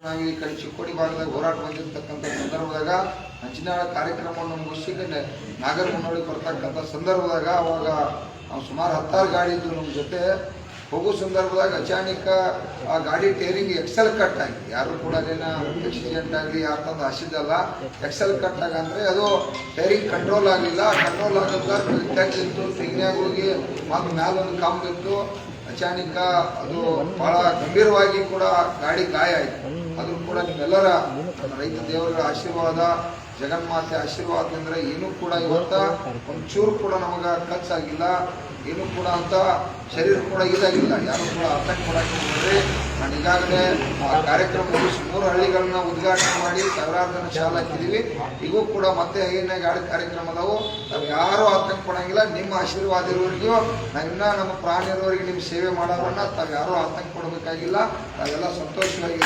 ನಾವು ಈ ಕಡೆ ಚಿಕ್ಕೋಡಿ ಭಾಗದಾಗ ಹೋರಾಟ ಬಂದಿರತಕ್ಕಂಥ ಸಂದರ್ಭದಾಗ ಹಂಚಿನಾಳ ಕಾರ್ಯಕ್ರಮವನ್ನು ಮುಗಿಸಿ ನಾಗರಮುನ್ನೋಳಿ ಬರ್ತಕ್ಕಂಥ ಸಂದರ್ಭದಾಗ ಅವಾಗ ನಾವು ಸುಮಾರು 16 ಗಾಡಿ ಇದ್ದು ನಮ್ಮ ಜೊತೆ ಹೋಗೋ ಸಂದರ್ಭದಾಗ ಅಚಾನಕ ಆ ಗಾಡಿ ಟೇರಿಂಗ್ ಎಕ್ಸೆಲ್ ಕಟ್ ಆಗಿ ಯಾರು ಕೂಡ ಅದೇನ ಆಕ್ಸಿಡೆಂಟ್ ಆಗಲಿ ಯಾರು ತಂದು ಹಸಿದಲ್ಲ ಎಕ್ಸೆಲ್ ಕಟ್ ಆಗ ಅಂದರೆ ಅದು ಟೇರಿಂಗ್ ಕಂಟ್ರೋಲ್ ಆಗಲಿಲ್ಲ. ಕಂಟ್ರೋಲ್ ಆಗಲ್ಲ ಇತ್ತು ತೆಗಿನ್ಯಾಗ ಹೋಗಿ ಮತ್ತು ಮ್ಯಾಲೊಂದು ಕಾಂಬ್ ಇತ್ತು. ಅಚಾನಕ ಅದು ಬಹಳ ಗಂಭೀರವಾಗಿ ಕೂಡ ಗಾಡಿ ಗಾಯ ಆಯಿತು. ಆದರೂ ಕೂಡ ನಿಮ್ಮೆಲ್ಲರ ರೈತ ದೇವರ ಆಶೀರ್ವಾದ ಜಗನ್ಮಾತೆ ಆಶೀರ್ವಾದದಿಂದ ಏನೂ ಕೂಡ ಇವತ್ತ ಒಂಚೂರು ಕೂಡ ನಮಗೆ ಖರ್ಚಾಗಿಲ್ಲ. ಏನೂ ಕೂಡ ಅಂತ ಶರೀರ ಕೂಡ ಇದಾಗಿಲ್ಲ. ಯಾರು ಕೂಡ ಆತಂಕ ಪಡಾಕಿದ್ರೆ ನಾನು ಈಗಾಗಲೇ ಆ ಕಾರ್ಯಕ್ರಮ ಮುಗಿಸಿ 3 ಹಳ್ಳಿಗಳನ್ನ ಉದ್ಘಾಟನೆ ಮಾಡಿ ಸಾವಿರಾರು ಜನ ಶಾಲೆ ಹಾಕಿದ್ದೀವಿ. ಈಗೂ ಕೂಡ ಮತ್ತೆ ಏನೇ ಗಾಡಿ ಕಾರ್ಯಕ್ರಮ ಅದಾವು. ನಾವು ಯಾರೂ ಆತಂಕ ಪಡಂಗಿಲ್ಲ. ನಿಮ್ಮ ಆಶೀರ್ವಾದ ಇರೋರಿಗೂ ನಾವಿನ್ನ ನಮ್ಮ ಪ್ರಾಣ ಇರೋರಿಗೆ ನಿಮ್ಮ ಸೇವೆ ಮಾಡೋರನ್ನ ತಾವು ಯಾರೂ ಆತಂಕ ಪಡಬೇಕಾಗಿಲ್ಲ. ತಾವೆಲ್ಲ ಸಂತೋಷವಾಗಿ